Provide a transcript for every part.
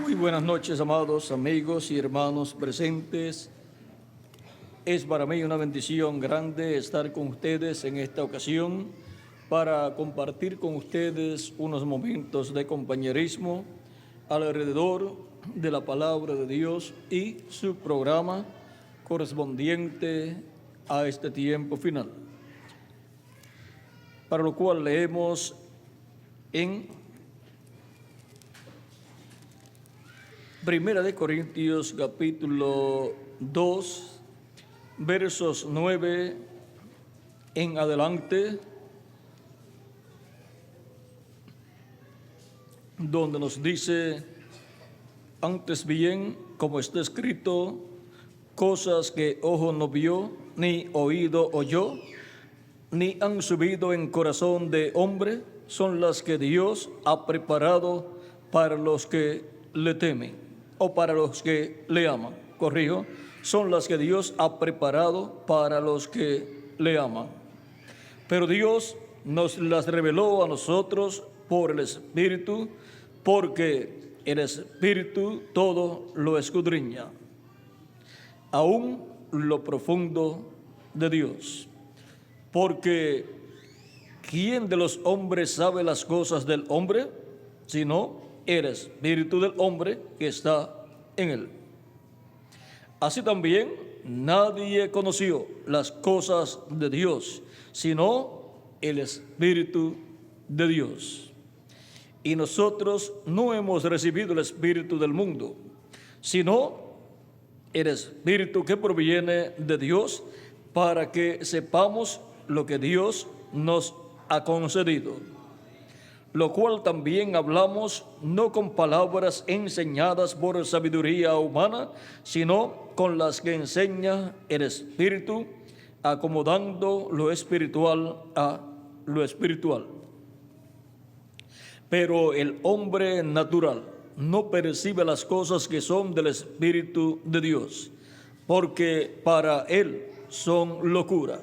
Muy buenas noches, amados amigos y hermanos presentes. Es para mí una bendición grande estar con ustedes en esta ocasión para compartir con ustedes unos momentos de compañerismo alrededor de la palabra de Dios y su programa correspondiente a este tiempo final. Para lo cual leemos en Primera de Corintios capítulo 2, versos 9 en adelante, donde nos dice: antes bien, como está escrito, cosas que ojo no vio, ni oído oyó, ni han subido en corazón de hombre, son las que Dios ha preparado para los que le temen, o para los que le aman. Corrijo, son las que Dios ha preparado para los que le aman. Pero Dios nos las reveló a nosotros por el Espíritu, porque el Espíritu todo lo escudriña, aún lo profundo de Dios. Porque ¿quién de los hombres sabe las cosas del hombre, sino el Espíritu del hombre que está en él? Así también nadie conoció las cosas de Dios, sino el Espíritu de Dios. Y nosotros no hemos recibido el Espíritu del mundo, sino el Espíritu que proviene de Dios, para que sepamos lo que Dios nos ha concedido. Lo cual también hablamos no con palabras enseñadas por sabiduría humana, sino con las que enseña el Espíritu, acomodando lo espiritual a lo espiritual. Pero el hombre natural no percibe las cosas que son del Espíritu de Dios, porque para él son locura,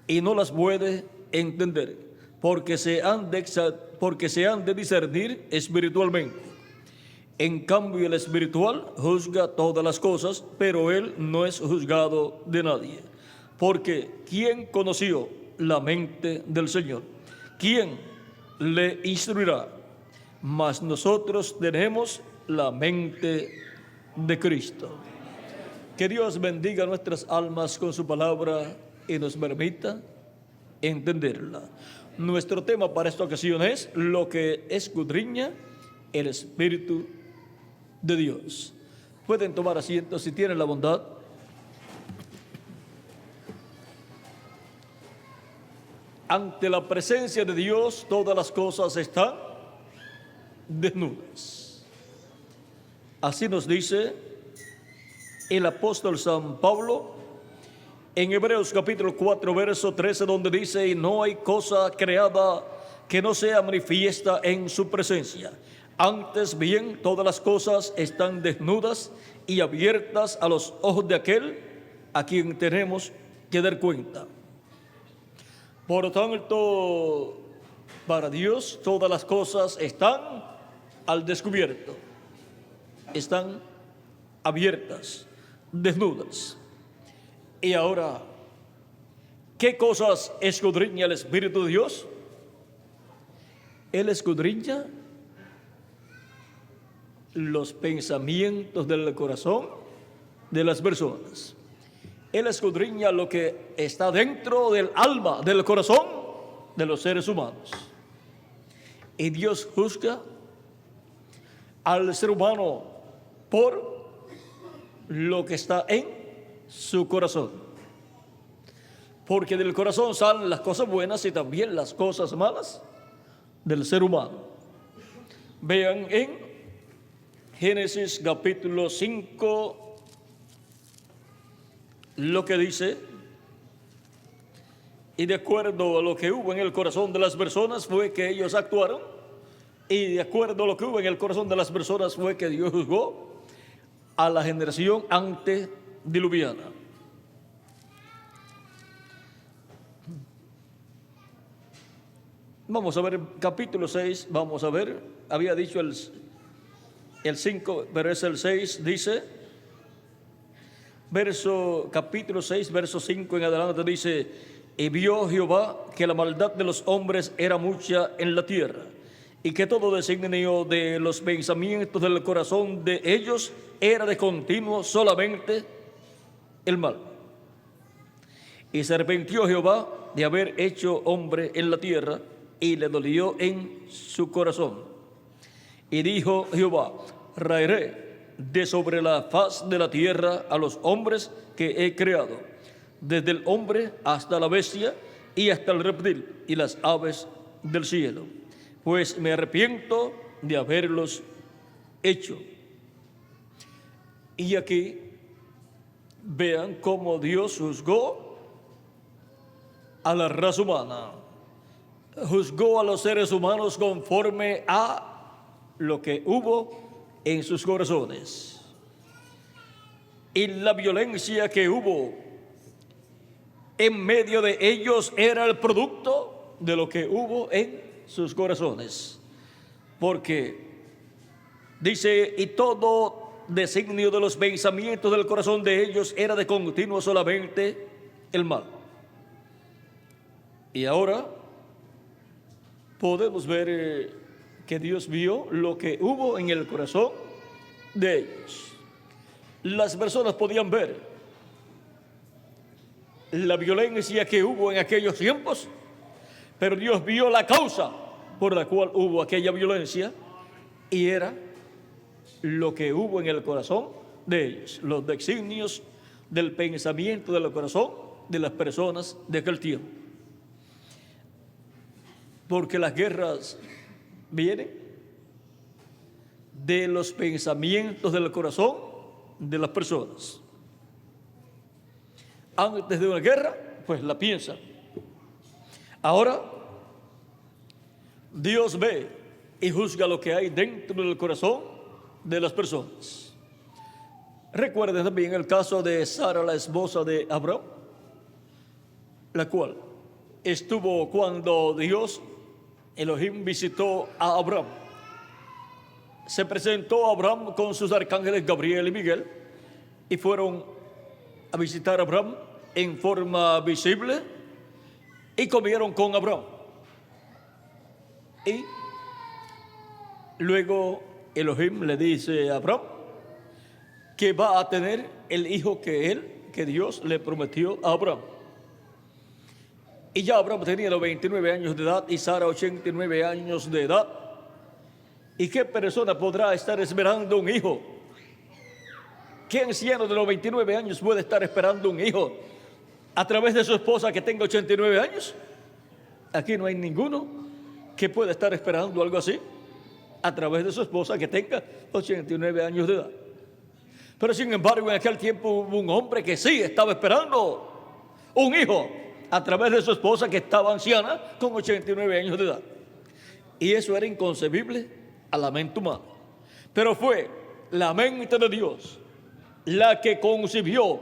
y no las puede entender, porque se han de discernir espiritualmente. En cambio, el espiritual juzga todas las cosas, pero él no es juzgado de nadie. Porque ¿quién conoció la mente del Señor? ¿Quién le instruirá? Mas nosotros tenemos la mente de Cristo. Que Dios bendiga nuestras almas con su palabra y nos permita entenderla. Nuestro tema para esta ocasión es lo que escudriña el Espíritu de Dios. Pueden tomar asiento si tienen la bondad. Ante la presencia de Dios todas las cosas están desnudas. Así nos dice el apóstol San Pablo en Hebreos capítulo 4, verso 13, donde dice: y no hay cosa creada que no sea manifiesta en su presencia. Antes bien, todas las cosas están desnudas y abiertas a los ojos de aquel a quien tenemos que dar cuenta. Por lo tanto, para Dios todas las cosas están al descubierto, están abiertas, desnudas. Y ahora, ¿qué cosas escudriña el Espíritu de Dios? Él escudriña los pensamientos del corazón de las personas. Él escudriña lo que está dentro del alma, del corazón de los seres humanos. Y Dios juzga al ser humano por lo que está en su corazón, porque del corazón salen las cosas buenas y también las cosas malas del ser humano. Vean en Génesis capítulo 5 lo que dice: y de acuerdo a lo que hubo en el corazón de las personas fue que ellos actuaron, y de acuerdo a lo que hubo en el corazón de las personas fue que Dios juzgó a la generación antediluviana. Vamos a ver capítulo 6, vamos a ver, había dicho el 5, pero es el 6, dice, capítulo 6, verso 5 en adelante, dice: y vio Jehová que la maldad de los hombres era mucha en la tierra, y que todo designio de los pensamientos del corazón de ellos era de continuo solamente el mal. Y se arrepintió Jehová de haber hecho hombre en la tierra, y le dolió en su corazón. Y dijo Jehová: raeré de sobre la faz de la tierra a los hombres que he creado, desde el hombre hasta la bestia y hasta el reptil y las aves del cielo, pues me arrepiento de haberlos hecho. Y aquí vean cómo Dios juzgó a la raza humana, juzgó a los seres humanos conforme a lo que hubo en sus corazones. Y la violencia que hubo en medio de ellos era el producto de lo que hubo en sus corazones. Porque dice: y todo designio de los pensamientos del corazón de ellos era de continuo solamente el mal. Y ahora podemos ver que Dios vio lo que hubo en el corazón de ellos. Las personas podían ver la violencia que hubo en aquellos tiempos, pero Dios vio la causa por la cual hubo aquella violencia, y era lo que hubo en el corazón de ellos, los designios del pensamiento del corazón de las personas de aquel tiempo. Porque las guerras vienen de los pensamientos del corazón de las personas. Antes de una guerra, pues la piensan. Ahora, Dios ve y juzga lo que hay dentro del corazón de las personas. Recuerden también el caso de Sara, la esposa de Abraham, la cual estuvo cuando Dios, Elohim, visitó a Abraham. Se presentó a Abraham con sus arcángeles Gabriel y Miguel, y fueron a visitar a Abraham en forma visible, y comieron con Abraham. Y luego Elohim le dice a Abraham que va a tener el hijo que Dios le prometió a Abraham. Y ya Abraham tenía los 29 años de edad y Sara 89 años de edad. ¿Y qué persona podrá estar esperando un hijo? ¿Qué anciano de los 29 años puede estar esperando un hijo a través de su esposa que tenga 89 años? Aquí no hay ninguno que pueda estar esperando algo así a través de su esposa que tenga 89 años de edad. Pero sin embargo, en aquel tiempo hubo un hombre que sí estaba esperando un hijo a través de su esposa que estaba anciana con 89 años de edad. Y eso era inconcebible a la mente humana. Pero fue la mente de Dios la que concibió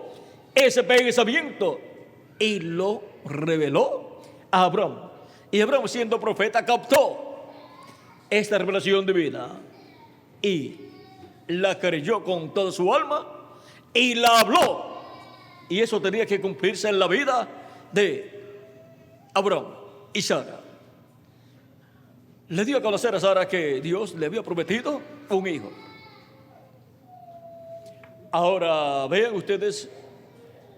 ese pensamiento y lo reveló a Abraham. Y Abraham, siendo profeta, captó esta revelación divina y la creyó con toda su alma y la habló. Y eso tenía que cumplirse en la vida de Abraham y Sara. Le dio a conocer a Sara que Dios le había prometido un hijo. Ahora vean ustedes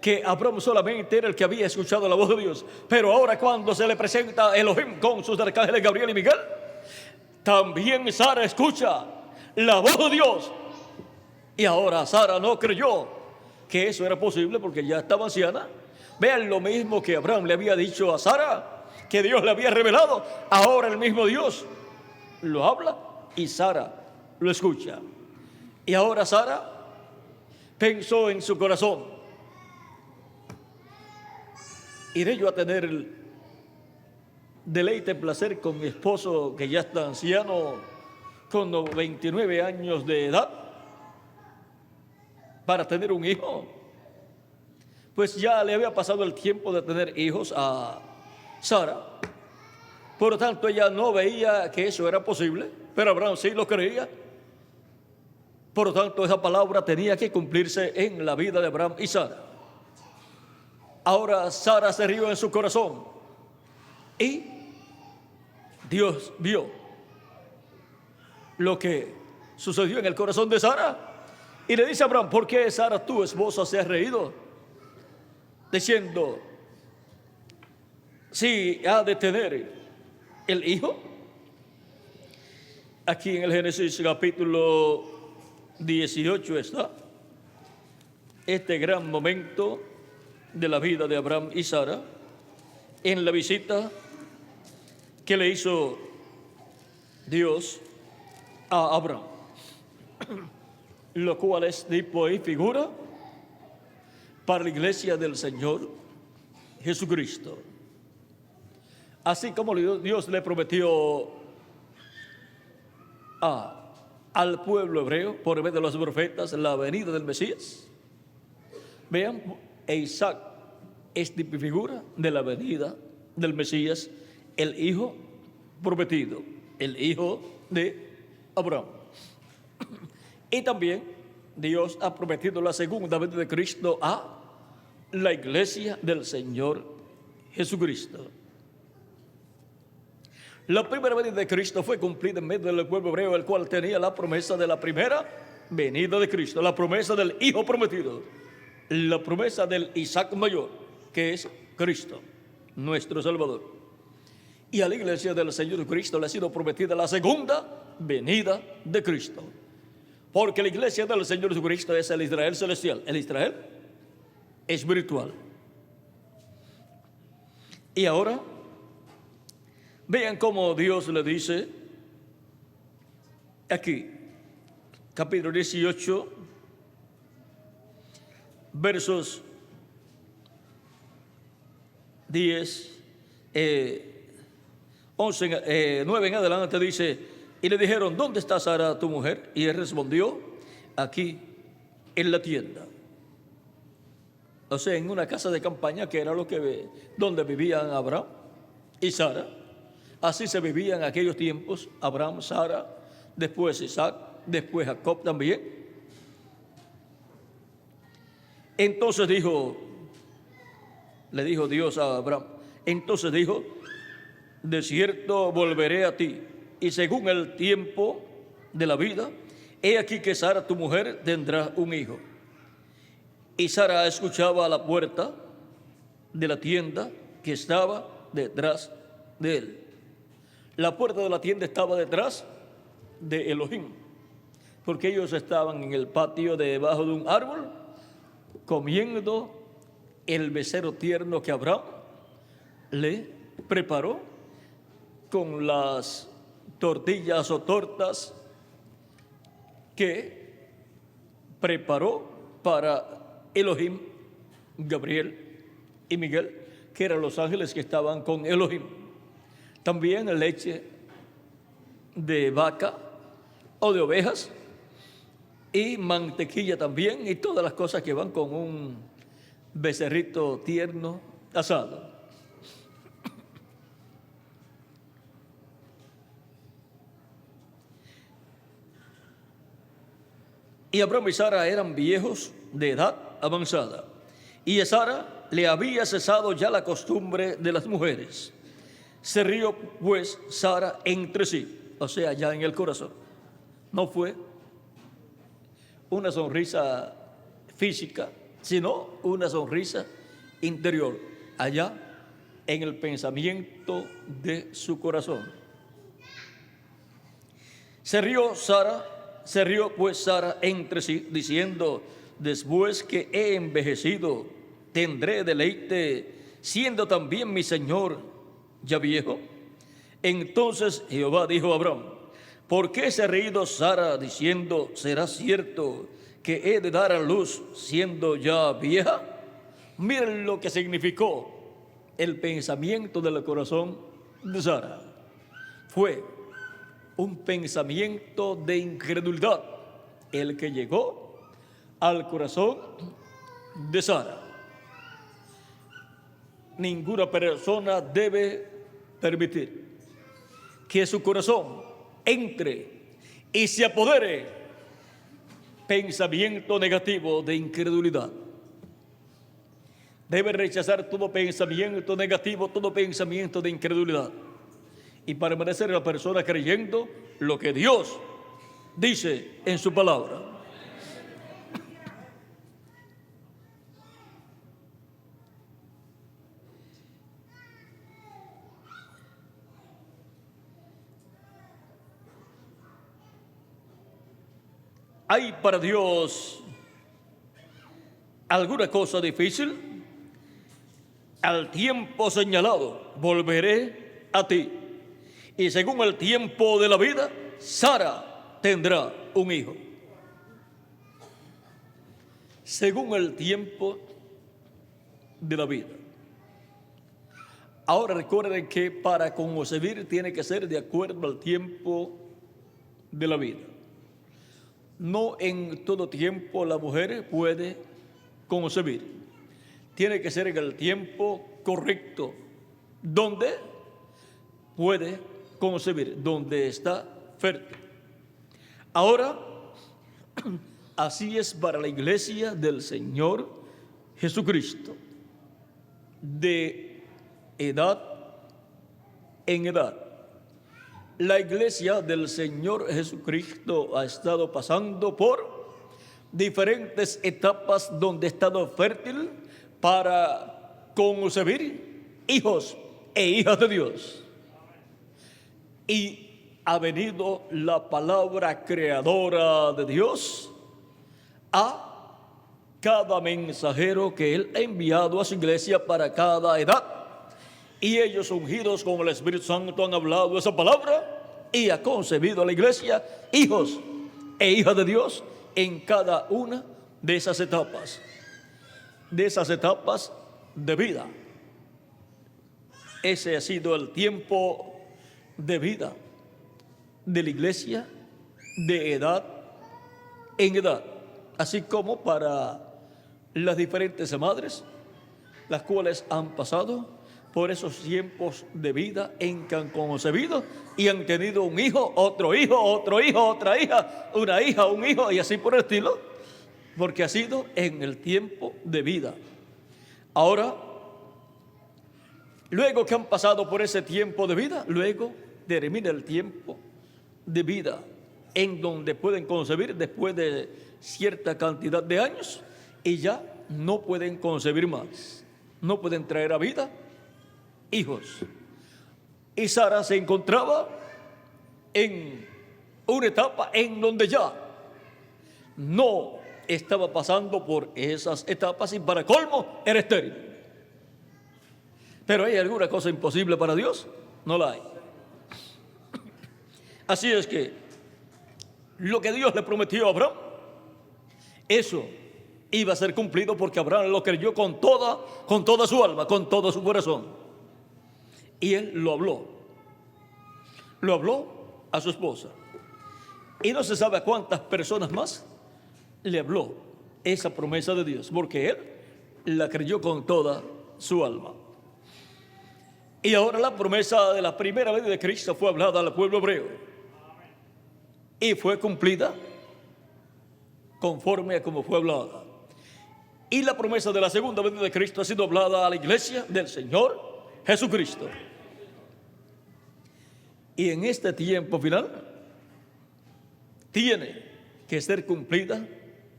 que Abraham solamente era el que había escuchado la voz de Dios, pero ahora cuando se le presenta Elohim con sus arcángeles Gabriel y Miguel, también Sara escucha la voz de Dios. Y ahora Sara no creyó que eso era posible porque ya estaba anciana. Vean lo mismo que Abraham le había dicho a Sara, que Dios le había revelado. Ahora el mismo Dios lo habla y Sara lo escucha. Y ahora Sara pensó en su corazón: iré yo a tener el deleite, placer con mi esposo que ya está anciano, con 29 años de edad, para tener un hijo. Pues ya le había pasado el tiempo de tener hijos a Sara. Por lo tanto, ella no veía que eso era posible, pero Abraham sí lo creía. Por lo tanto, esa palabra tenía que cumplirse en la vida de Abraham y Sara. Ahora Sara se rió en su corazón y Dios vio lo que sucedió en el corazón de Sara y le dice a Abraham: ¿por qué, Sara, tu esposa, se ha reído? Diciendo: si ha de tener el hijo. Aquí en el Génesis capítulo 18 está este gran momento de la vida de Abraham y Sara en la visita que le hizo Dios a Abraham, lo cual es tipo y figura para la iglesia del Señor Jesucristo. Así como Dios le prometió al pueblo hebreo por medio de los profetas la venida del Mesías. Vean, Isaac es tipo figura de la venida del Mesías, el hijo prometido, el hijo de Abraham. Y también Dios ha prometido la segunda venida de Cristo a la iglesia del Señor Jesucristo. La primera venida de Cristo fue cumplida en medio del pueblo hebreo, el cual tenía la promesa de la primera venida de Cristo, la promesa del hijo prometido, la promesa del Isaac mayor, que es Cristo, nuestro Salvador. Y a la iglesia del Señor Cristo le ha sido prometida la segunda venida de Cristo, porque la iglesia del Señor Jesucristo es el Israel celestial, el Israel espiritual. Y ahora vean cómo Dios le dice aquí, capítulo 18, versos 10, 11, 9 en adelante, dice: y le dijeron: ¿dónde está Sara tu mujer? Y él respondió: aquí, en la tienda. O sea, en una casa de campaña, que era donde vivían Abraham y Sara. Así se vivía en aquellos tiempos: Abraham, Sara, después Isaac, después Jacob también. Entonces le dijo Dios a Abraham, entonces dijo: de cierto volveré a ti, y según el tiempo de la vida, he aquí que Sara tu mujer tendrá un hijo. Y Sara escuchaba a la puerta de la tienda que estaba detrás de él. La puerta de la tienda estaba detrás de Elohim, porque ellos estaban en el patio debajo de un árbol comiendo el becerro tierno que Abraham le preparó con las tortillas o tortas que preparó para Elohim, Gabriel y Miguel, que eran los ángeles que estaban con Elohim. También leche de vaca o de ovejas y mantequilla también, y todas las cosas que van con un becerrito tierno asado. Y Abraham y Sara eran viejos de edad avanzada, y a Sara le había cesado ya la costumbre de las mujeres. Se rió pues Sara entre sí, o sea, ya en el corazón. No fue una sonrisa física, sino una sonrisa interior, allá en el pensamiento de su corazón. Se rió pues Sara entre sí, diciendo: después que he envejecido, tendré deleite, siendo también mi señor ya viejo. Entonces Jehová dijo a Abraham: ¿por qué se ha reído Sara diciendo: será cierto que he de dar a luz siendo ya vieja? Miren lo que significó el pensamiento del corazón de Sara. Fue un pensamiento de incredulidad el que llegó al corazón de Sara. Ninguna persona debe permitir que su corazón entre y se apodere pensamiento negativo de incredulidad. Debe rechazar todo pensamiento negativo, todo pensamiento de incredulidad, y permanecer la persona creyendo lo que Dios dice en su palabra. ¿Hay para Dios alguna cosa difícil? Al tiempo señalado volveré a ti, y según el tiempo de la vida, Sara tendrá un hijo. Según el tiempo de la vida. Ahora recuerden que para concebir tiene que ser de acuerdo al tiempo de la vida. No en todo tiempo la mujer puede concebir. Tiene que ser en el tiempo correcto, donde puede concebir, donde está fértil. Ahora, así es para la iglesia del Señor Jesucristo, de edad en edad. La iglesia del Señor Jesucristo ha estado pasando por diferentes etapas donde ha estado fértil para concebir hijos e hijas de Dios. Y ha venido la palabra creadora de Dios a cada mensajero que Él ha enviado a su iglesia para cada edad. Y ellos, ungidos con el Espíritu Santo, han hablado esa palabra y ha concebido a la iglesia hijos e hijas de Dios en cada una de esas etapas. De esas etapas de vida. Ese ha sido el tiempo de vida de la iglesia, de edad en edad, así como para las diferentes madres, las cuales han pasado por esos tiempos de vida en que han concebido y han tenido un hijo, otro hijo, otra hija, una hija, un hijo, y así por el estilo, porque ha sido en el tiempo de vida. Ahora, luego que han pasado por ese tiempo de vida, luego termina el tiempo de vida en donde pueden concebir después de cierta cantidad de años y ya no pueden concebir más, no pueden traer a vida hijos. Y Sara se encontraba en una etapa en donde ya no estaba pasando por esas etapas y para colmo era estéril. Pero ¿hay alguna cosa imposible para Dios? No la hay. Así es que lo que Dios le prometió a Abraham, eso iba a ser cumplido porque Abraham lo creyó con toda su alma, con todo su corazón. Y él lo habló a su esposa. Y no se sabe a cuántas personas más le habló esa promesa de Dios, porque él la creyó con toda su alma. Y ahora la promesa de la primera venida de Cristo fue hablada al pueblo hebreo y fue cumplida conforme a como fue hablada. Y la promesa de la segunda venida de Cristo ha sido hablada a la iglesia del Señor Jesucristo. Y en este tiempo final tiene que ser cumplida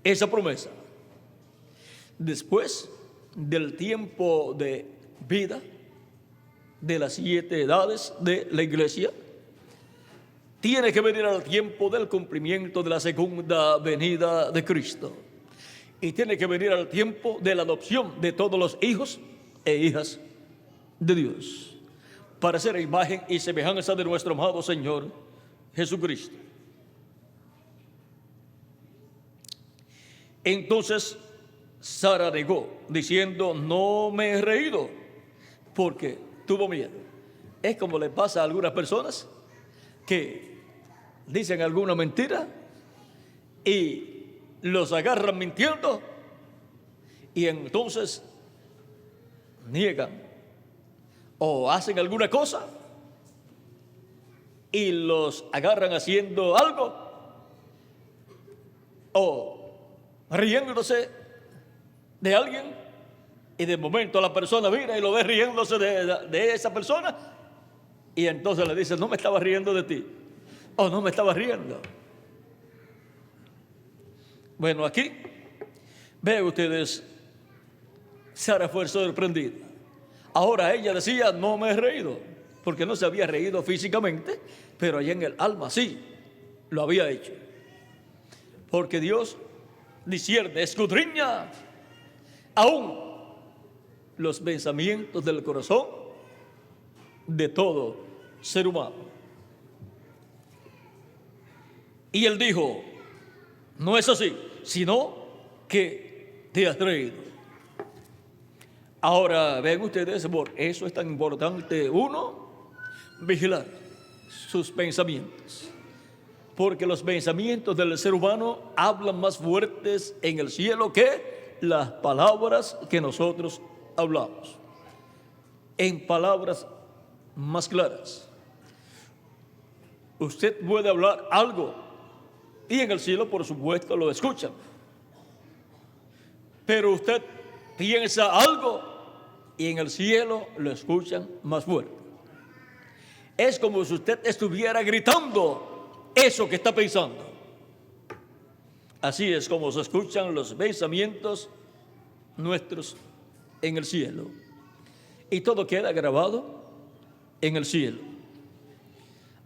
esa promesa. Después del tiempo de vida de las 7 edades de la iglesia, tiene que venir al tiempo del cumplimiento de la segunda venida de Cristo. Y tiene que venir al tiempo de la adopción de todos los hijos e hijas de Dios, para ser imagen y semejanza de nuestro amado Señor Jesucristo. Entonces Sara negó, diciendo: no me he reído, porque tuvo miedo. Es como le pasa a algunas personas que dicen alguna mentira y los agarran mintiendo y entonces niegan o hacen alguna cosa y los agarran haciendo algo o riéndose de alguien, y de momento la persona mira y lo ve riéndose de esa persona, y entonces le dice: no me estaba riendo de ti, o no me estaba riendo. Bueno, aquí vean ustedes, Sara fue sorprendida. Ahora ella decía: no me he reído, porque no se había reído físicamente, pero allá en el alma sí lo había hecho. Porque Dios discierne, escudriña aún los pensamientos del corazón de todo ser humano. Y él dijo: no es así, sino que te has reído. Ahora ven ustedes, por eso es tan importante uno vigilar sus pensamientos, porque los pensamientos del ser humano hablan más fuertes en el cielo que las palabras que nosotros hablamos, en palabras más claras. Usted puede hablar algo y en el cielo, por supuesto, lo escuchan, pero usted piensa algo y en el cielo lo escuchan más fuerte. Es como si usted estuviera gritando eso que está pensando. Así es como se escuchan los pensamientos nuestros en el cielo, y todo queda grabado en el cielo.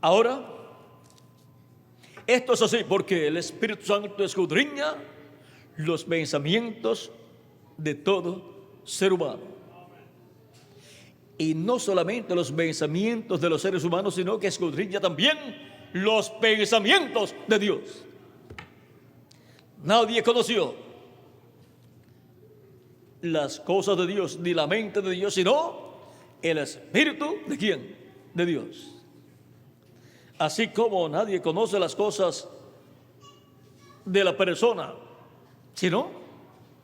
Ahora, esto es así porque el Espíritu Santo escudriña los pensamientos de todo ser humano. Y no solamente los pensamientos de los seres humanos, sino que escudriña también los pensamientos de Dios. Nadie conoció las cosas de Dios, ni la mente de Dios, sino el Espíritu ¿de quién? De Dios. Así como nadie conoce las cosas de la persona, sino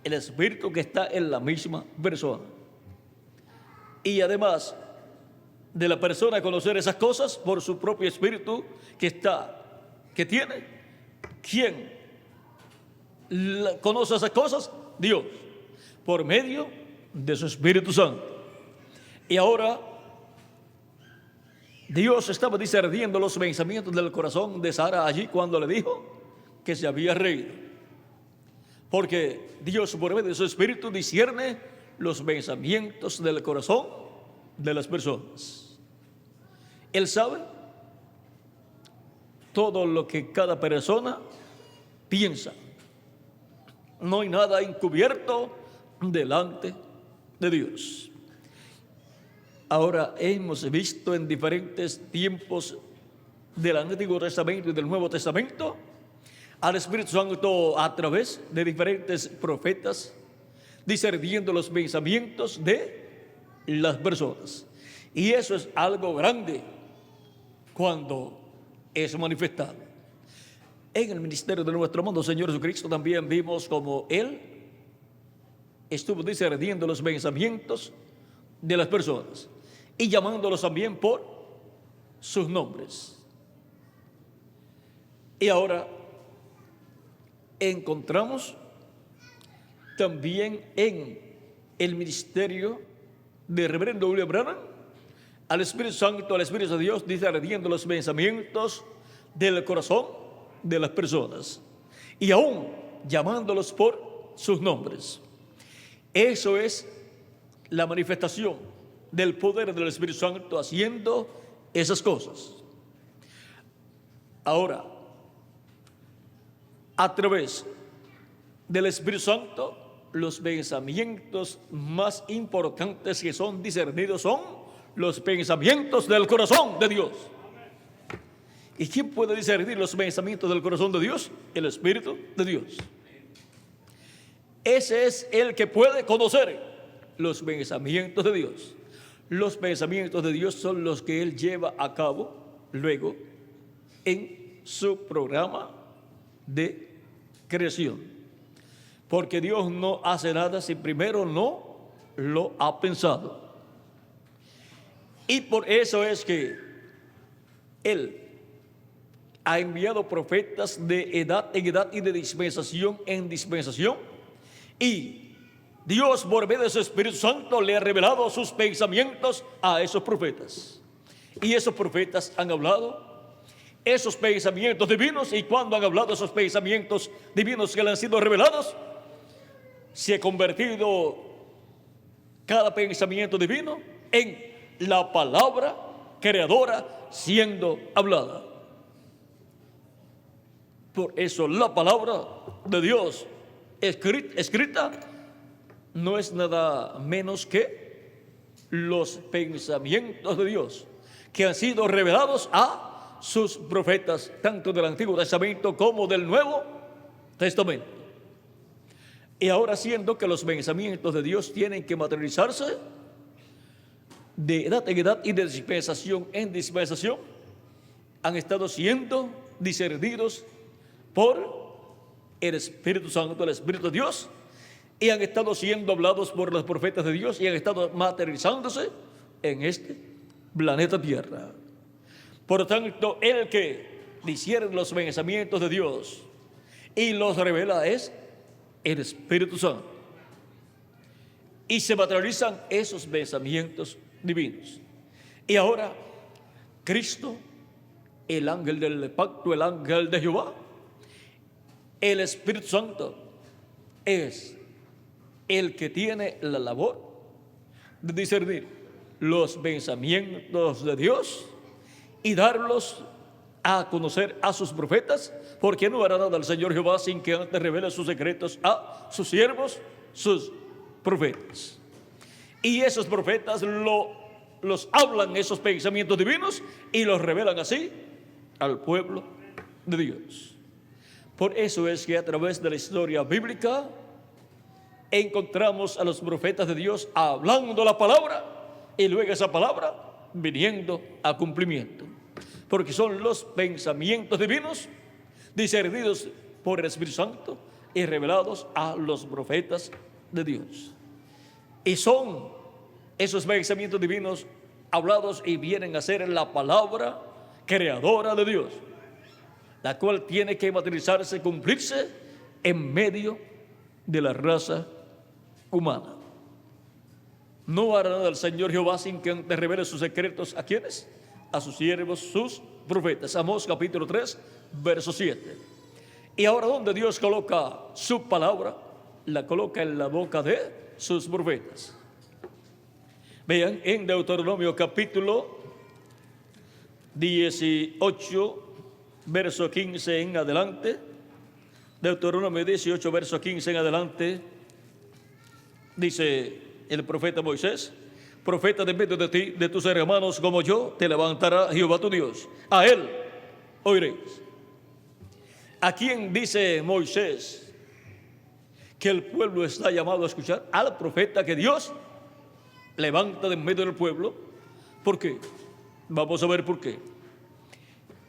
el Espíritu que está en la misma persona. Y además de la persona conocer esas cosas por su propio Espíritu que tiene, ¿quién conoce esas cosas? Dios, por medio de su Espíritu Santo. Y ahora Dios estaba discerniendo los pensamientos del corazón de Sara allí cuando le dijo que se había reído, porque Dios por medio de su Espíritu discierne los pensamientos del corazón de las personas. Él sabe todo lo que cada persona piensa. No hay nada encubierto delante de Dios. Ahora hemos visto en diferentes tiempos del Antiguo Testamento y del Nuevo Testamento al Espíritu Santo a través de diferentes profetas discerniendo los pensamientos de las personas. Y eso es algo grande cuando es manifestado. En el ministerio de nuestro amado Señor Jesucristo también vimos como Él estuvo discerniendo los pensamientos de las personas y llamándolos también por sus nombres. Y ahora encontramos también en el ministerio de Reverendo William Branham al Espíritu Santo, al Espíritu de Dios, discerniendo los pensamientos del corazón de las personas y aún llamándolos por sus nombres. Eso es la manifestación del poder del Espíritu Santo haciendo esas cosas. Ahora, a través del Espíritu Santo, los pensamientos más importantes que son discernidos son los pensamientos del corazón de Dios. ¿Y quién puede discernir los pensamientos del corazón de Dios? El Espíritu de Dios. Ese es el que puede conocer los pensamientos de Dios. Los pensamientos de Dios son los que Él lleva a cabo luego en su programa de creación. Porque Dios no hace nada si primero no lo ha pensado. Y por eso es que Él ha enviado profetas de edad en edad y de dispensación en dispensación. Y Dios, por medio de su Espíritu Santo, le ha revelado sus pensamientos a esos profetas. Y esos profetas han hablado esos pensamientos divinos. Y cuando han hablado esos pensamientos divinos que le han sido revelados, se ha convertido cada pensamiento divino en la palabra creadora siendo hablada. Por eso la palabra de Dios escrita no es nada menos que los pensamientos de Dios que han sido revelados a sus profetas, tanto del Antiguo Testamento como del Nuevo Testamento. Y ahora, siendo que los pensamientos de Dios tienen que materializarse de edad en edad y de dispensación en dispensación, han estado siendo discernidos por el Espíritu Santo, el Espíritu de Dios, y han estado siendo hablados por los profetas de Dios y han estado materializándose en este planeta Tierra. Por tanto, el que discierne los pensamientos de Dios y los revela es el Espíritu Santo. Y se materializan esos pensamientos divinos. Y ahora, Cristo, el ángel del pacto, el ángel de Jehová, el Espíritu Santo, es el que tiene la labor de discernir los pensamientos de Dios y darlos a conocer a sus profetas, porque no hará nada el Señor Jehová sin que antes revele sus secretos a sus siervos, sus profetas. Y esos profetas los hablan esos pensamientos divinos y los revelan así al pueblo de Dios. Por eso es que a través de la historia bíblica encontramos a los profetas de Dios hablando la palabra y luego esa palabra viniendo a cumplimiento, porque son los pensamientos divinos discernidos por el Espíritu Santo y revelados a los profetas de Dios. Y son esos pensamientos divinos hablados y vienen a ser la palabra creadora de Dios, la cual tiene que materializarse, cumplirse en medio de la raza humana. No hará nada el Señor Jehová sin que te revele sus secretos. ¿A quiénes? A sus siervos, sus profetas. Amós capítulo 3, verso 7. Y ahora, donde Dios coloca su palabra, la coloca en la boca de sus profetas. Vean en Deuteronomio capítulo 18, verso 15 en adelante. Deuteronomio 18, verso 15 en adelante. Dice el profeta Moisés: profeta de medio de ti, de tus hermanos como yo, te levantará Jehová tu Dios. A él oiréis. ¿A quién dice Moisés que el pueblo está llamado a escuchar? Al profeta que Dios levanta de en medio del pueblo. ¿Por qué? Vamos a ver por qué.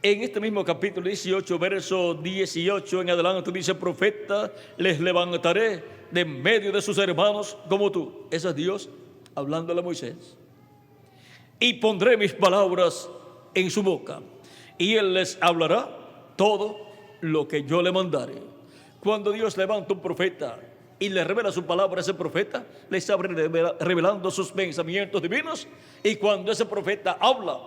En este mismo capítulo 18, verso 18 en adelante, dice: profeta les levantaré de en medio de sus hermanos como tú. Ese es Dios hablándole a Moisés. Y pondré mis palabras en su boca, y él les hablará todo lo que yo le mandare. Cuando Dios levanta un profeta y le revela su palabra a ese profeta, le está revelando sus pensamientos divinos. Y cuando ese profeta habla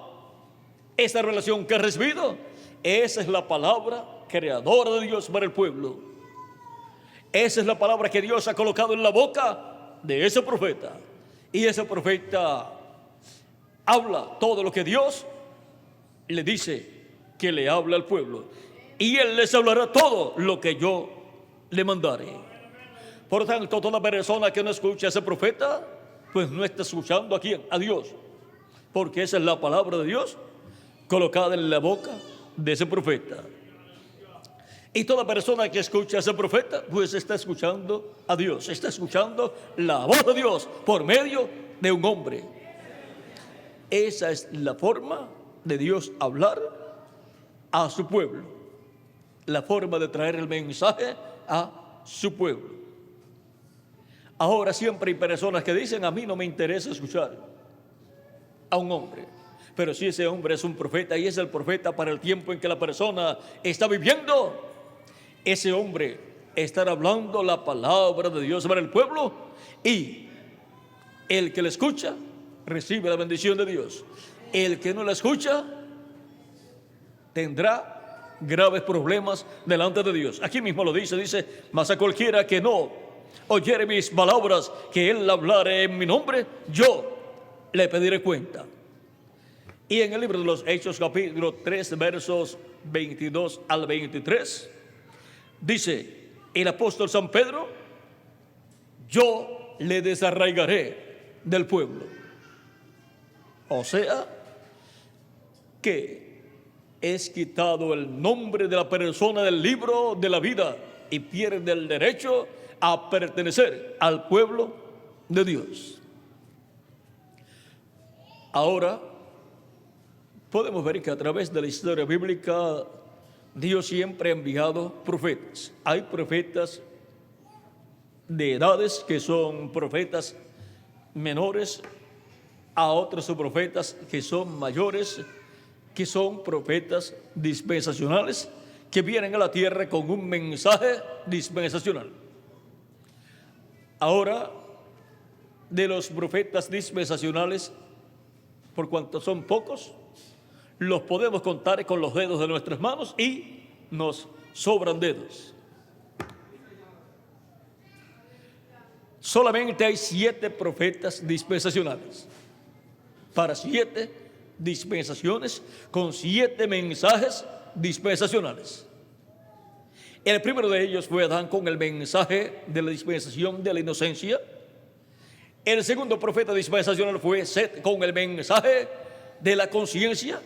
esa revelación que ha recibido, esa es la palabra creadora de Dios para el pueblo. Esa es la palabra que Dios ha colocado en la boca de ese profeta. Y ese profeta habla todo lo que Dios le dice que le habla al pueblo. Y él les hablará todo lo que yo le mandare. Por tanto, toda persona que no escucha a ese profeta, pues no está escuchando a quién, a Dios, porque esa es la palabra de Dios colocada en la boca de ese profeta. Y toda persona que escucha a ese profeta, pues está escuchando a Dios, está escuchando la voz de Dios por medio de un hombre. Esa es la forma de Dios hablar a su pueblo, la forma de traer el mensaje a su pueblo. Ahora, siempre hay personas que dicen: a mí no me interesa escuchar a un hombre, Pero si ese hombre es un profeta y es el profeta para el tiempo en que la persona está viviendo, ese hombre estará hablando la palabra de Dios para el pueblo, y el que le escucha recibe la bendición de Dios. El que no la escucha tendrá graves problemas delante de Dios. Aquí mismo lo dice, mas a cualquiera que no oyere mis palabras, que él hablare en mi nombre, yo le pediré cuenta. Y en el libro de los Hechos, capítulo 3, versos 22 al 23, dice el apóstol San Pedro: yo le desarraigaré del pueblo. O sea, que es quitado el nombre de la persona del libro de la vida y pierde el derecho a pertenecer al pueblo de Dios. Ahora podemos ver que a través de la historia bíblica Dios siempre ha enviado profetas. Hay profetas de edades que son profetas menores, a otros son profetas que son mayores, que son profetas dispensacionales, que vienen a la tierra con un mensaje dispensacional. Ahora, de los profetas dispensacionales, por cuanto son pocos, los podemos contar con los dedos de nuestras manos y nos sobran dedos. Solamente hay 7 profetas dispensacionales para 7 dispensaciones con 7 mensajes dispensacionales. El primero de ellos fue Adán con el mensaje de la dispensación de la inocencia. El segundo profeta dispensacional fue Set con el mensaje de la conciencia.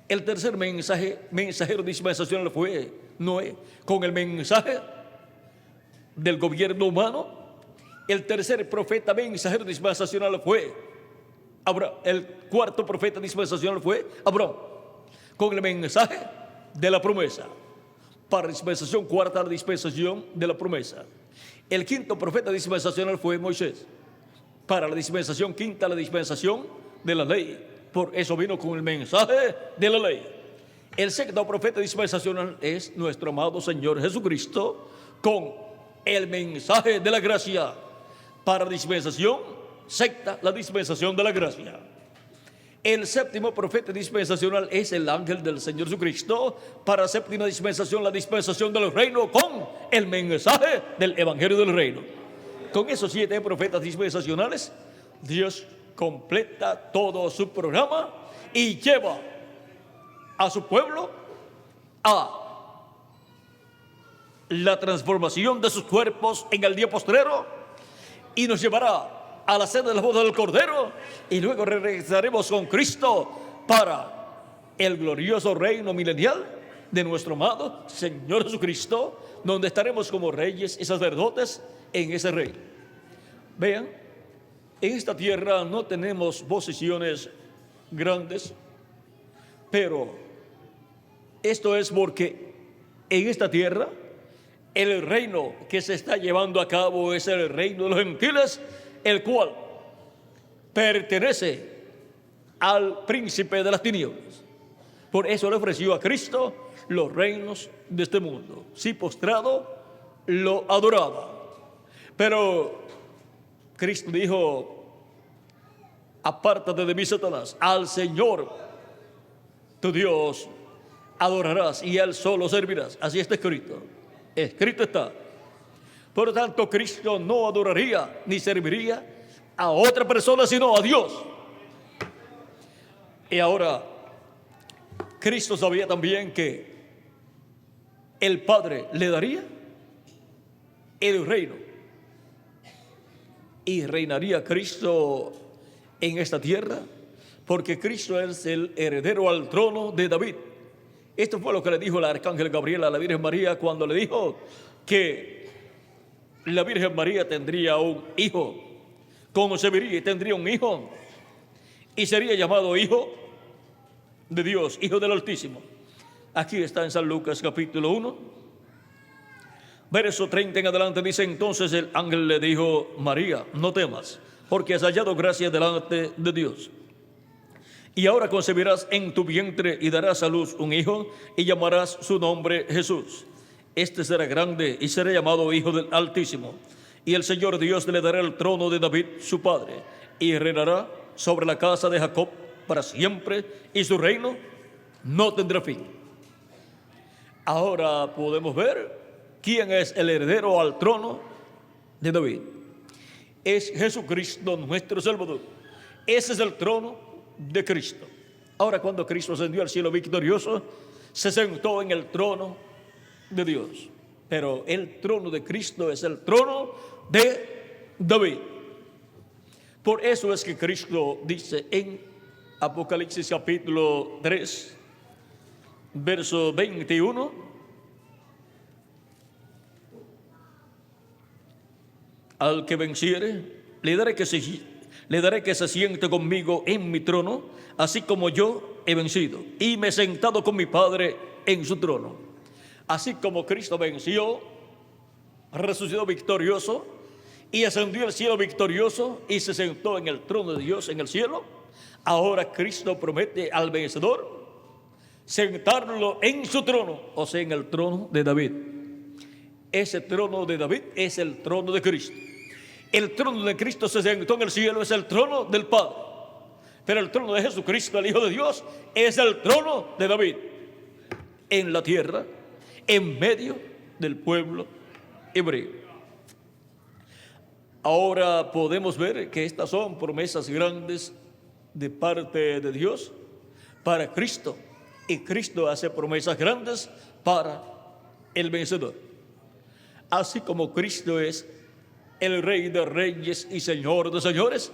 El tercer mensajero dispensacional fue Noé con el mensaje del gobierno humano. El tercer profeta mensajero dispensacional fue Abraham. El cuarto profeta dispensacional fue Abraham con el mensaje de la promesa. Para la dispensación cuarta, la dispensación de la promesa. El quinto profeta dispensacional fue Moisés. Para la dispensación quinta, la dispensación de la ley. Por eso vino con el mensaje de la ley. El sexto profeta dispensacional es nuestro amado Señor Jesucristo con el mensaje de la gracia. Para la dispensación sexta, la dispensación de la gracia. El séptimo profeta dispensacional es el ángel del Señor Jesucristo. Para la séptima dispensación, la dispensación del reino con el mensaje del evangelio del reino. Con esos 7 profetas dispensacionales, Dios completa todo su programa y lleva a su pueblo a la transformación de sus cuerpos en el día postrero, y nos llevará a la cena de la boda del Cordero, y luego regresaremos con Cristo para el glorioso reino milenial de nuestro amado Señor Jesucristo, donde estaremos como reyes y sacerdotes en ese reino. Vean, en esta tierra no tenemos posiciones grandes, pero esto es porque en esta tierra el reino que se está llevando a cabo es el reino de los gentiles, el cual pertenece al príncipe de las tinieblas. Por eso le ofreció a Cristo los reinos de este mundo. Si postrado, lo adoraba. Pero Cristo dijo: apártate de mí, Satanás, al Señor tu Dios adorarás y a Él solo servirás. Así está escrito. Escrito está. Por lo tanto, Cristo no adoraría ni serviría a otra persona sino a Dios. Y ahora, Cristo sabía también que el Padre le daría el reino y reinaría Cristo en esta tierra, porque Cristo es el heredero al trono de David. Esto fue lo que le dijo el arcángel Gabriel a la Virgen María cuando le dijo que la Virgen María tendría un hijo, concebiría y tendría un hijo, y sería llamado Hijo de Dios, Hijo del Altísimo. Aquí está en San Lucas capítulo 1, verso 30 en adelante. Dice: entonces el ángel le dijo: María, no temas, porque has hallado gracia delante de Dios. Y ahora concebirás en tu vientre y darás a luz un hijo y llamarás su nombre Jesús. Este será grande y será llamado Hijo del Altísimo. Y el Señor Dios le dará el trono de David, su padre, y reinará sobre la casa de Jacob para siempre, y su reino no tendrá fin. Ahora podemos ver quién es el heredero al trono de David. Es Jesucristo nuestro Salvador. Ese es el trono de Cristo. Ahora, cuando Cristo ascendió al cielo victorioso, se sentó en el trono de Dios. Pero el trono de Cristo es el trono de David. Por eso es que Cristo dice en Apocalipsis capítulo 3, verso 21, al que venciere, le daré que se siente conmigo en mi trono, así como yo he vencido y me he sentado con mi Padre en su trono. Así como Cristo venció, resucitó victorioso y ascendió al cielo victorioso y se sentó en el trono de Dios en el cielo, ahora Cristo promete al vencedor sentarlo en su trono, o sea, en el trono de David. Ese trono de David es el trono de Cristo. El trono de Cristo se sentó en el cielo, es el trono del Padre. Pero el trono de Jesucristo, el Hijo de Dios, es el trono de David. En la tierra, en medio del pueblo hebreo. Ahora podemos ver que estas son promesas grandes de parte de Dios para Cristo. Y Cristo hace promesas grandes para el vencedor. Así como Cristo es el Rey de Reyes y Señor de Señores,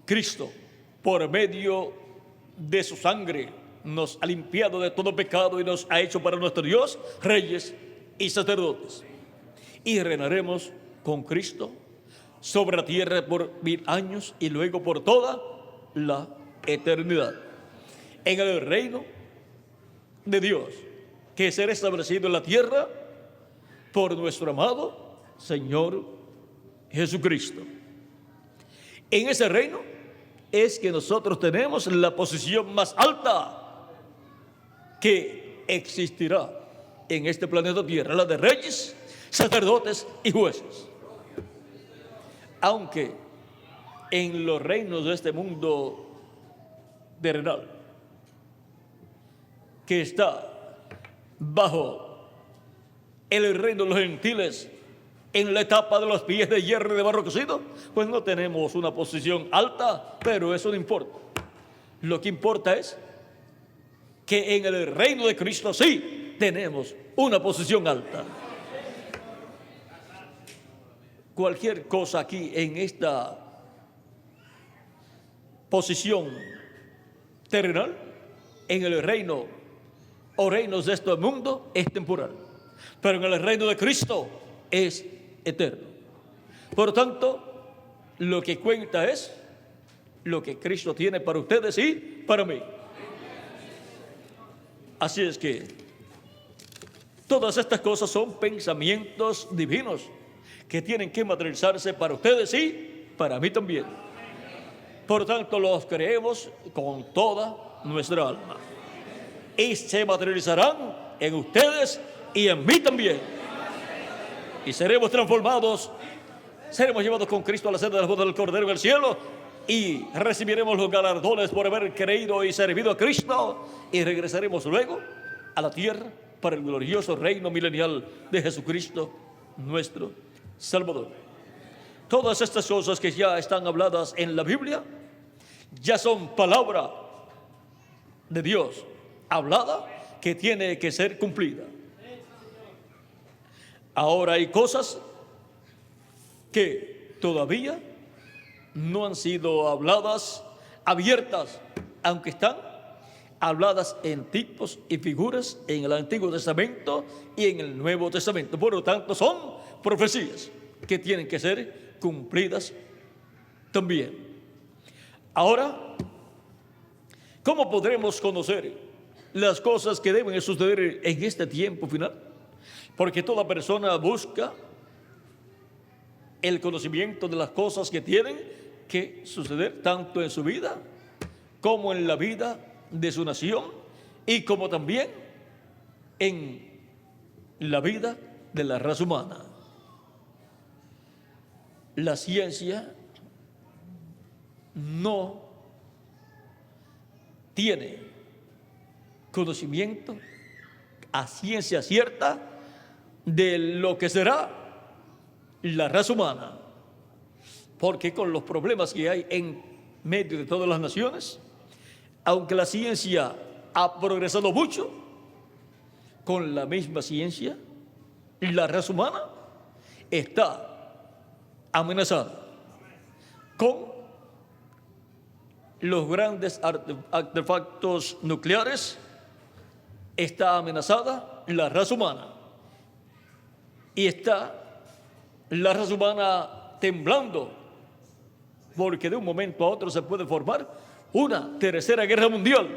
Cristo, por medio de su sangre, nos ha limpiado de todo pecado y nos ha hecho para nuestro Dios reyes y sacerdotes. Y reinaremos con Cristo sobre la tierra por 1000 años y luego por toda la eternidad. En el reino de Dios, que será establecido en la tierra por nuestro amado Señor Jesucristo. En ese reino es que nosotros tenemos la posición más alta que existirá en este planeta Tierra, la de reyes, sacerdotes y jueces. Aunque en los reinos de este mundo terrenal, que está bajo el reino de los gentiles, en la etapa de los pies de hierro y de barro cocido, pues no tenemos una posición alta, pero eso no importa. Lo que importa es que en el reino de Cristo sí tenemos una posición alta. Cualquier cosa aquí en esta posición terrenal, en el reino o reinos de este mundo, es temporal. Pero en el reino de Cristo es eterno. Por lo tanto, lo que cuenta es lo que Cristo tiene para ustedes y para mí. Así es que todas estas cosas son pensamientos divinos que tienen que materializarse para ustedes y para mí también. Por lo tanto, los creemos con toda nuestra alma y se materializarán en ustedes y en mí también. Y seremos transformados, seremos llevados con Cristo a la senda de las bodas del Cordero en el cielo y recibiremos los galardones por haber creído y servido a Cristo y regresaremos luego a la tierra para el glorioso reino milenial de Jesucristo, nuestro Salvador. Todas estas cosas que ya están habladas en la Biblia ya son palabra de Dios hablada que tiene que ser cumplida. Ahora hay cosas que todavía no han sido habladas, abiertas, aunque están habladas en tipos y figuras en el Antiguo Testamento y en el Nuevo Testamento. Por lo tanto, son profecías que tienen que ser cumplidas también. Ahora, ¿cómo podremos conocer las cosas que deben suceder en este tiempo final? Porque toda persona busca el conocimiento de las cosas que tienen que suceder tanto en su vida como en la vida de su nación y como también en la vida de la raza humana. La ciencia no tiene conocimiento a ciencia cierta de lo que será la raza humana, porque con los problemas que hay en medio de todas las naciones, aunque la ciencia ha progresado mucho, con la misma ciencia, la raza humana está amenazada con los grandes artefactos nucleares. Está amenazada la raza humana y está la raza humana temblando, porque de un momento a otro se puede formar una tercera guerra mundial,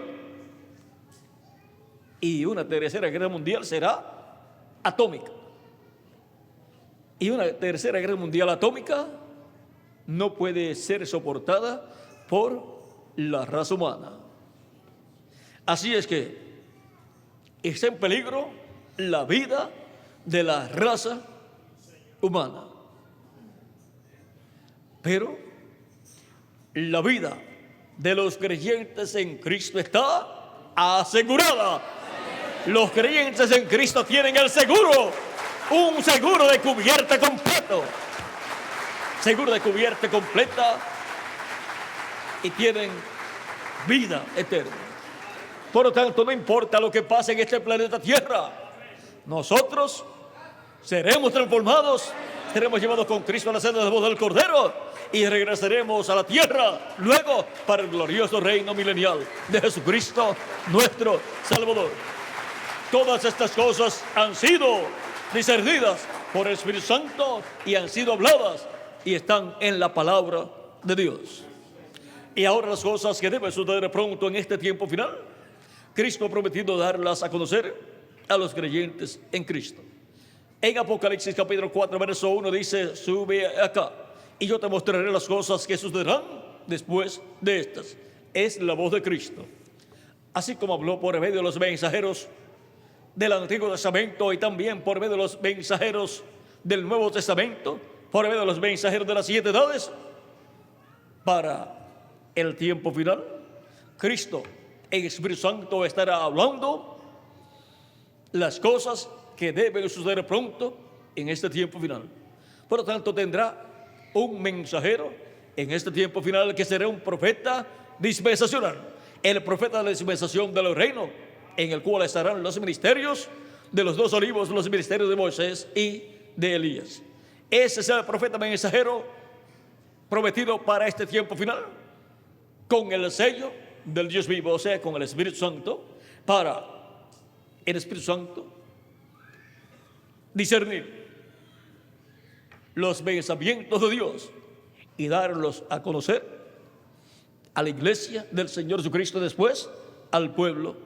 y una tercera guerra mundial será atómica, y una tercera guerra mundial atómica no puede ser soportada por la raza humana. Así es que está en peligro la vida de la raza humana, pero la vida de los creyentes en Cristo está asegurada. Los creyentes en Cristo tienen el seguro, un seguro de cubierta completo, seguro de cubierta completa, y tienen vida eterna. Por lo tanto, no importa lo que pase en este planeta Tierra, nosotros seremos transformados, seremos llevados con Cristo a la senda de la voz del Cordero y regresaremos a la tierra luego para el glorioso reino milenial de Jesucristo, nuestro Salvador. Todas estas cosas han sido discernidas por el Espíritu Santo y han sido habladas y están en la palabra de Dios. Y ahora las cosas que deben suceder pronto en este tiempo final, Cristo ha prometido darlas a conocer a los creyentes en Cristo. En Apocalipsis capítulo 4, verso 1 dice: sube acá y yo te mostraré las cosas que sucederán después de estas. Es la voz de Cristo. Así como habló por medio de los mensajeros del Antiguo Testamento y también por medio de los mensajeros del Nuevo Testamento, por medio de los mensajeros de las 7 edades, para el tiempo final, Cristo en Espíritu Santo estará hablando las cosas que deben suceder pronto en este tiempo final. Por lo tanto, tendrá un mensajero en este tiempo final que será un profeta dispensacional, el profeta de la dispensación del reino, en el cual estarán los ministerios de los 2 olivos, los ministerios de Moisés y de Elías. Ese es el profeta mensajero prometido para este tiempo final, con el sello del Dios vivo, o sea, con el Espíritu Santo, para el Espíritu Santo discernir los pensamientos de Dios y darlos a conocer a la iglesia del Señor Jesucristo, después al pueblo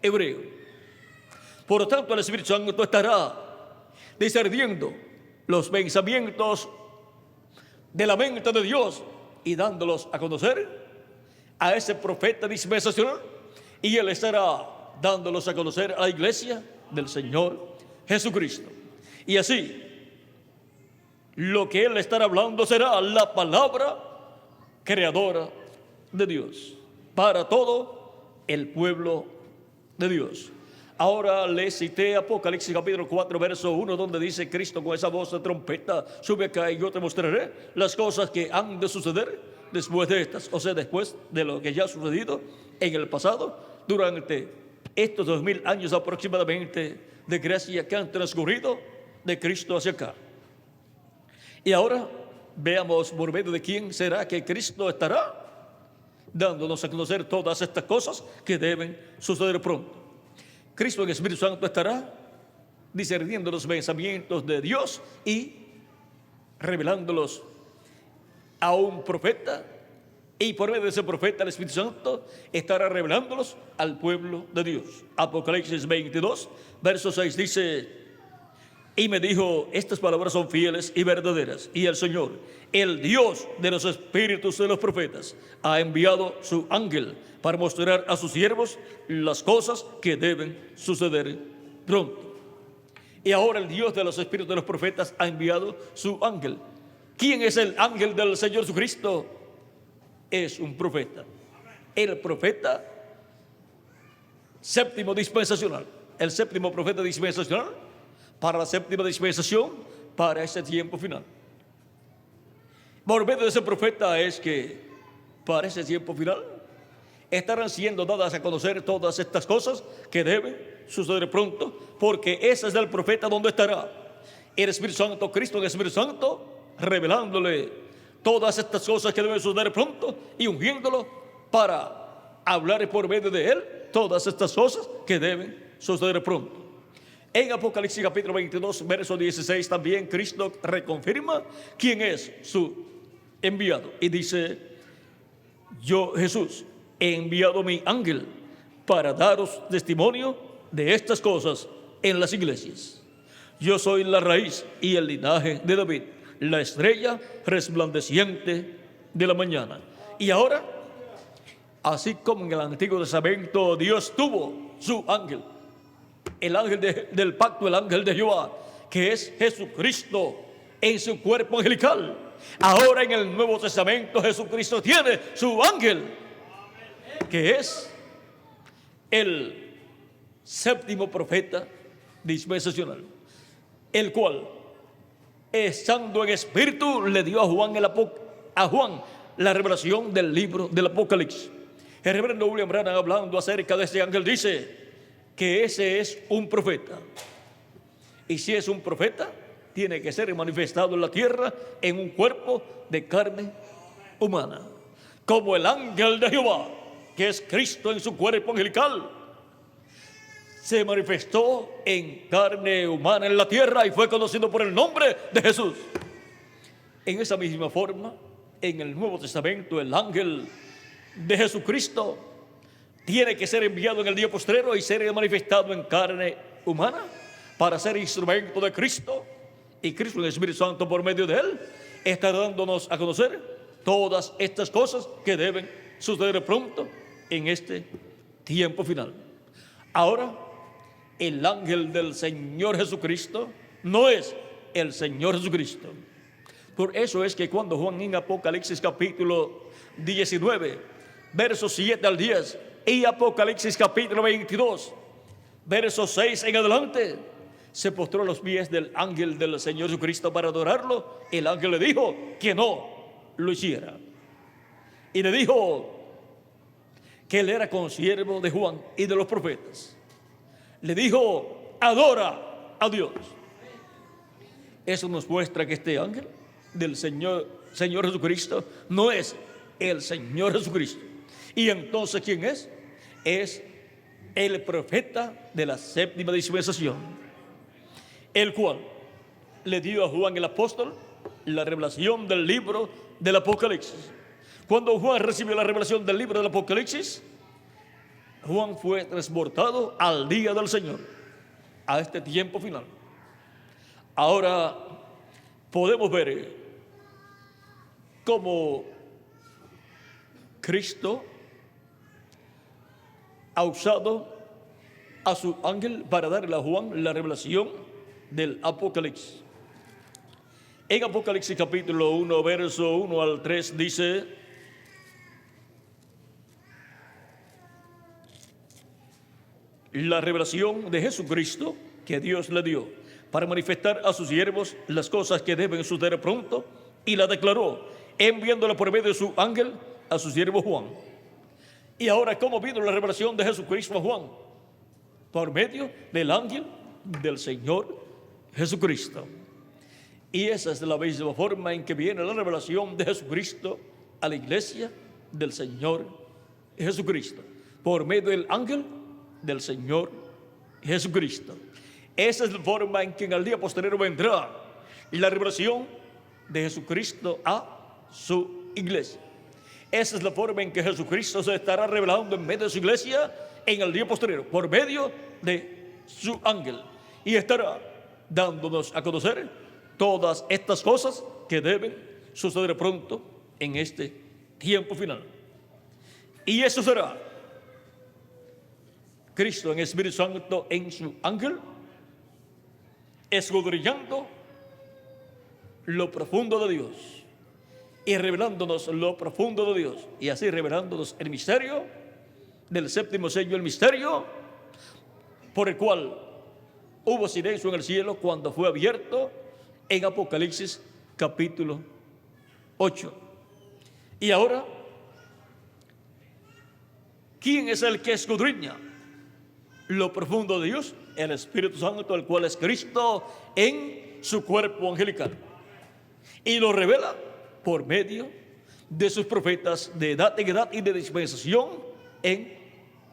hebreo. Por lo tanto, el Espíritu Santo estará discerniendo los pensamientos de la mente de Dios y dándolos a conocer a ese profeta dispensacional, y él estará dándolos a conocer a la iglesia del Señor Jesucristo. Y así, lo que él estará hablando será la palabra creadora de Dios para todo el pueblo de Dios. Ahora les cité Apocalipsis capítulo 4, verso 1, donde dice Cristo con esa voz de trompeta: sube acá y yo te mostraré las cosas que han de suceder después de estas, o sea, después de lo que ya ha sucedido en el pasado, durante estos 2000 años aproximadamente de gracia que han transcurrido de Cristo hacia acá. Y ahora veamos por medio de quién será que Cristo estará dándonos a conocer todas estas cosas que deben suceder pronto. Cristo en el Espíritu Santo estará discerniendo los pensamientos de Dios y revelándolos a un profeta, y por medio de ese profeta el Espíritu Santo estará revelándolos al pueblo de Dios. Apocalipsis 22, verso 6 dice: Y me dijo, estas palabras son fieles y verdaderas. Y el Señor, el Dios de los espíritus de los profetas, ha enviado su ángel para mostrar a sus siervos las cosas que deben suceder pronto. Y ahora el Dios de los espíritus de los profetas ha enviado su ángel. ¿Quién es el ángel del Señor Jesucristo? Es un profeta. El profeta séptimo dispensacional. El séptimo profeta dispensacional para la séptima dispensación, para ese tiempo final. Por medio de ese profeta es que para ese tiempo final estarán siendo dadas a conocer todas estas cosas que deben suceder pronto, porque ese es el profeta donde estará el Espíritu Santo, Cristo, el Espíritu Santo, revelándole todas estas cosas que deben suceder pronto y ungiéndolo para hablar por medio de él todas estas cosas que deben suceder pronto. En Apocalipsis capítulo 22, verso 16, también Cristo reconfirma quién es su enviado. Y dice, yo, Jesús, he enviado mi ángel para daros testimonio de estas cosas en las iglesias. Yo soy la raíz y el linaje de David, la estrella resplandeciente de la mañana. Y ahora, así como en el Antiguo Testamento Dios tuvo su ángel, el ángel del pacto, el ángel de Jehová, que es Jesucristo en su cuerpo angelical. Ahora en el Nuevo Testamento Jesucristo tiene su ángel, que es el séptimo profeta dispensacional, el cual, estando en espíritu, le dio a Juan la revelación del libro del Apocalipsis. El reverendo William Branham, hablando acerca de este ángel, dice que ese es un profeta. Y si es un profeta, tiene que ser manifestado en la tierra en un cuerpo de carne humana, como el ángel de Jehová, que es Cristo en su cuerpo angelical, se manifestó en carne humana en la tierra y fue conocido por el nombre de Jesús. En esa misma forma, en el Nuevo Testamento, el ángel de Jesucristo tiene que ser enviado en el día postrero y ser manifestado en carne humana para ser instrumento de Cristo. Y Cristo, el Espíritu Santo, por medio de él, está dándonos a conocer todas estas cosas que deben suceder pronto en este tiempo final. Ahora, el ángel del Señor Jesucristo no es el Señor Jesucristo. Por eso es que cuando Juan en Apocalipsis capítulo 19, versos 7 al 10, y Apocalipsis capítulo 22, versos 6 en adelante, se postró a los pies del ángel del Señor Jesucristo para adorarlo, el ángel le dijo que no lo hiciera. Y le dijo que él era consiervo de Juan y de los profetas. Le dijo, adora a Dios. Eso nos muestra que este ángel del Señor Jesucristo no es el Señor Jesucristo. Y entonces, ¿quién es? Es el profeta de la séptima dispensación, el cual le dio a Juan el apóstol la revelación del libro del Apocalipsis. Cuando Juan recibió la revelación del libro del Apocalipsis, Juan fue transportado al día del Señor, a este tiempo final. Ahora podemos ver cómo Cristo ha usado a su ángel para darle a Juan la revelación del Apocalipsis. En Apocalipsis capítulo 1, verso 1 al 3 dice: la revelación de Jesucristo que Dios le dio para manifestar a sus siervos las cosas que deben suceder pronto, y la declaró enviándola por medio de su ángel a su siervo Juan. Y ahora, ¿cómo vino la revelación de Jesucristo a Juan? Por medio del ángel del Señor Jesucristo. Y esa es la misma forma en que viene la revelación de Jesucristo a la iglesia del Señor Jesucristo, por medio del ángel del Señor Jesucristo. Esa es la forma en que en el día posterior vendrá la revelación de Jesucristo a su iglesia. Esa es la forma en que Jesucristo se estará revelando en medio de su iglesia en el día posterior, por medio de su ángel. Y estará dándonos a conocer todas estas cosas que deben suceder pronto en este tiempo final. Y eso será Cristo en Espíritu Santo en su ángel, escudriñando lo profundo de Dios y revelándonos lo profundo de Dios, y así revelándonos el misterio del séptimo sello, el misterio por el cual hubo silencio en el cielo cuando fue abierto en Apocalipsis capítulo 8. Y ahora, ¿quién es el que escudriña lo profundo de Dios? El Espíritu Santo, el cual es Cristo en su cuerpo angelical, y lo revela por medio de sus profetas de edad en edad y de dispensación en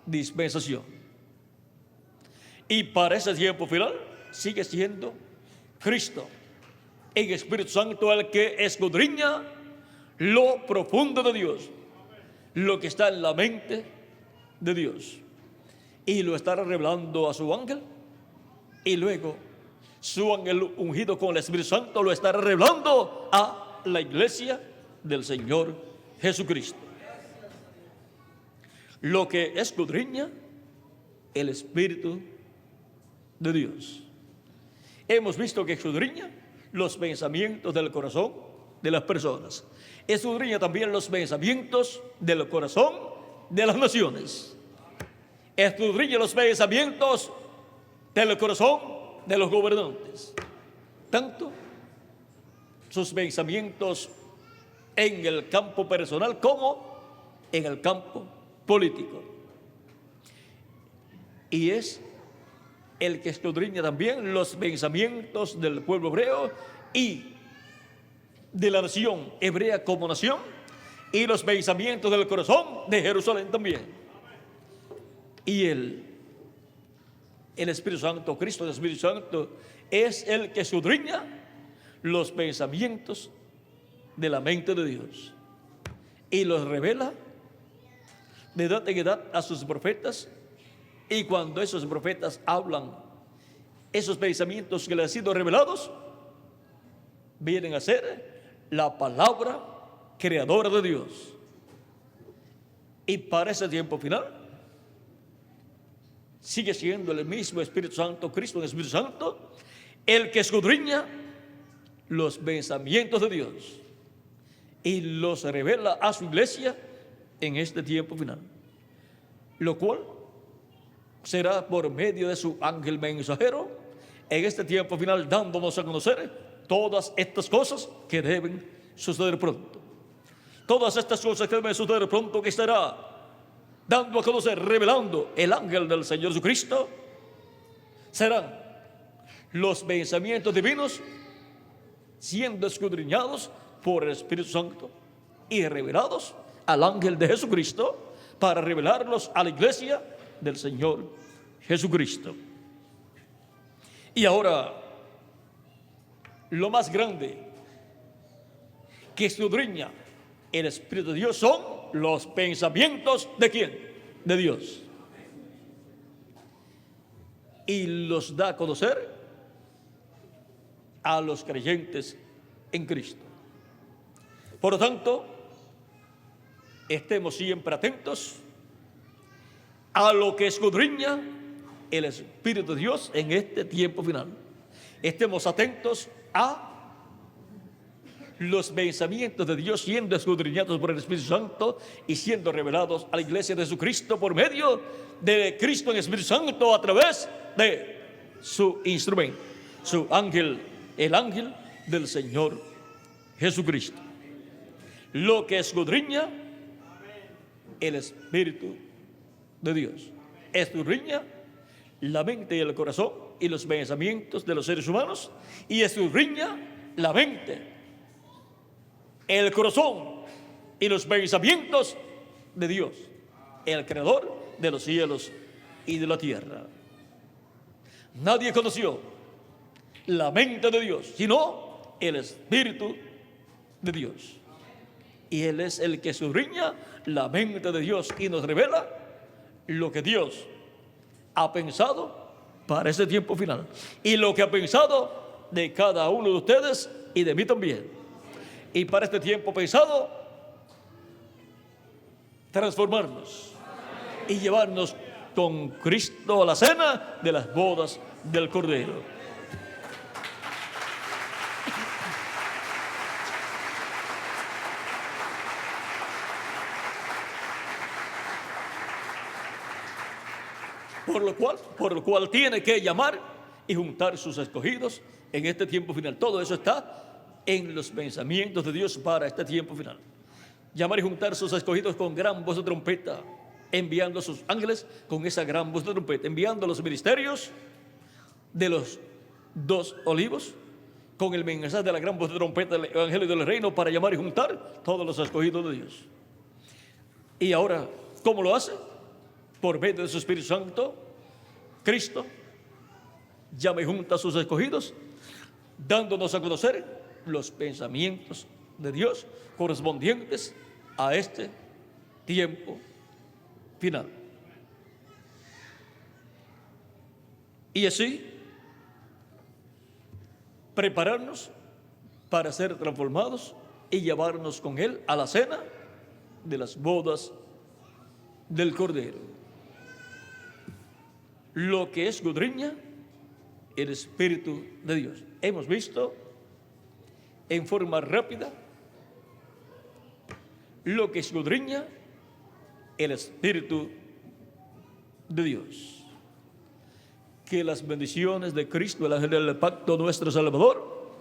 dispensación. Y para ese tiempo final sigue siendo Cristo en Espíritu Santo el que escudriña lo profundo de Dios, lo que está en la mente de Dios, y lo estará revelando a su ángel, y luego su ángel ungido con el Espíritu Santo lo estará revelando a la iglesia del Señor Jesucristo. Lo que escudriña el Espíritu de Dios. Hemos visto que escudriña los pensamientos del corazón de las personas. Escudriña también los pensamientos del corazón de las naciones. Escudriña los pensamientos del corazón de los gobernantes, tanto sus pensamientos en el campo personal como en el campo político. Y es el que escudriña también los pensamientos del pueblo hebreo y de la nación hebrea como nación, y los pensamientos del corazón de Jerusalén también. Y el Espíritu Santo, Cristo, el Espíritu Santo, es el que escudriña los pensamientos de la mente de Dios y los revela de edad en edad a sus profetas. Y cuando esos profetas hablan esos pensamientos que les han sido revelados, vienen a ser la palabra creadora de Dios. Y para ese tiempo final sigue siendo el mismo Espíritu Santo, Cristo, el Espíritu Santo, el que escudriña los pensamientos de Dios y los revela a su iglesia en este tiempo final, lo cual será por medio de su ángel mensajero en este tiempo final, dándonos a conocer todas estas cosas que deben suceder pronto. Todas estas cosas que deben suceder pronto, que estará dando a conocer, revelando el ángel del Señor Jesucristo, serán los pensamientos divinos siendo escudriñados por el Espíritu Santo y revelados al ángel de Jesucristo para revelarlos a la iglesia del Señor Jesucristo. Y ahora, lo más grande que escudriña el Espíritu de Dios son los pensamientos ¿de quién? De Dios. Y los da a conocer a los creyentes en Cristo. Por lo tanto, estemos siempre atentos a lo que escudriña el Espíritu de Dios en este tiempo final. Estemos atentos a los pensamientos de Dios siendo escudriñados por el Espíritu Santo y siendo revelados a la iglesia de Jesucristo por medio de Cristo en el Espíritu Santo a través de su instrumento, su ángel, el ángel del Señor Jesucristo. Lo que escudriña el Espíritu de Dios, escudriña la mente y el corazón y los pensamientos de los seres humanos, y escudriña la mente, el corazón y los pensamientos de Dios, el creador de los cielos y de la tierra. Nadie conoció la mente de Dios sino el Espíritu de Dios, y Él es el que escudriña la mente de Dios y nos revela lo que Dios ha pensado para ese tiempo final. Y lo que ha pensado de cada uno de ustedes y de mí también. Y para este tiempo pensado, transformarnos y llevarnos con Cristo a la cena de las bodas del Cordero. Por lo cual tiene que llamar y juntar sus escogidos en este tiempo final. Todo eso está en los pensamientos de Dios para este tiempo final. Llamar y juntar sus escogidos con gran voz de trompeta, enviando a sus ángeles con esa gran voz de trompeta, enviando a los ministerios de los 2 olivos con el mensaje de la gran voz de trompeta del Evangelio del Reino para llamar y juntar todos los escogidos de Dios. Y ahora, ¿cómo lo hace? Por medio de su Espíritu Santo, Cristo llama y junta a sus escogidos, dándonos a conocer los pensamientos de Dios correspondientes a este tiempo final. Y así, prepararnos para ser transformados y llevarnos con Él a la cena de las bodas del Cordero. Lo que escudriña el Espíritu de Dios. Hemos visto en forma rápida lo que escudriña el Espíritu de Dios. Que las bendiciones de Cristo, el ángel del pacto, nuestro Salvador,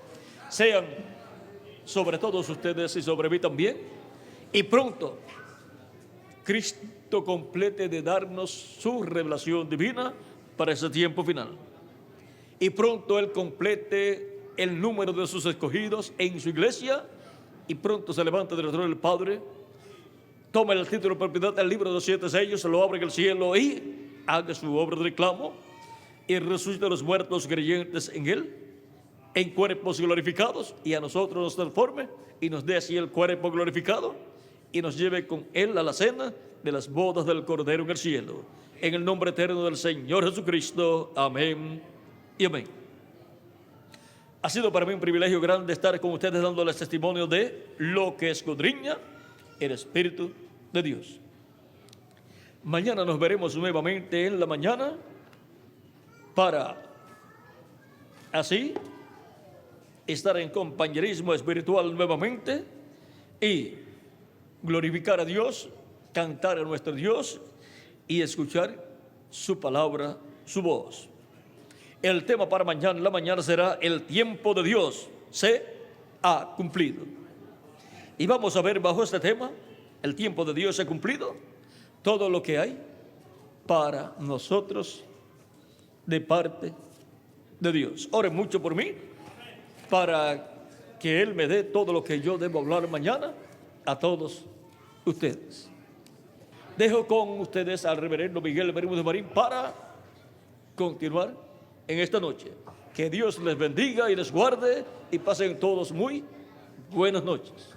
sean sobre todos ustedes y sobre mí también. Y pronto Cristo complete de darnos su revelación divina para ese tiempo final. Y pronto Él complete el número de sus escogidos en su iglesia. Y pronto se levanta del trono del Padre, toma el título de propiedad del libro de los 7 sellos, se lo abre en el cielo y haga su obra de reclamo. Y resucita a los muertos creyentes en Él, en cuerpos glorificados, y a nosotros nos transforme y nos dé así el cuerpo glorificado y nos lleve con Él a la cena de las bodas del Cordero en el cielo. En el nombre eterno del Señor Jesucristo. Amén y amén. Ha sido para mí un privilegio grande estar con ustedes dándoles testimonio de lo que escudriña el Espíritu de Dios. Mañana nos veremos nuevamente en la mañana para así estar en compañerismo espiritual nuevamente y glorificar a Dios, cantar a nuestro Dios y escuchar su palabra, su voz. El tema para mañana, la mañana será el tiempo de Dios se ha cumplido. Y vamos a ver bajo este tema, el tiempo de Dios se ha cumplido, todo lo que hay para nosotros de parte de Dios. Oren mucho por mí para que Él me dé todo lo que yo debo hablar mañana a todos ustedes. Dejo con ustedes al reverendo Miguel Bermúdez Marín para continuar en esta noche. Que Dios les bendiga y les guarde y pasen todos muy buenas noches.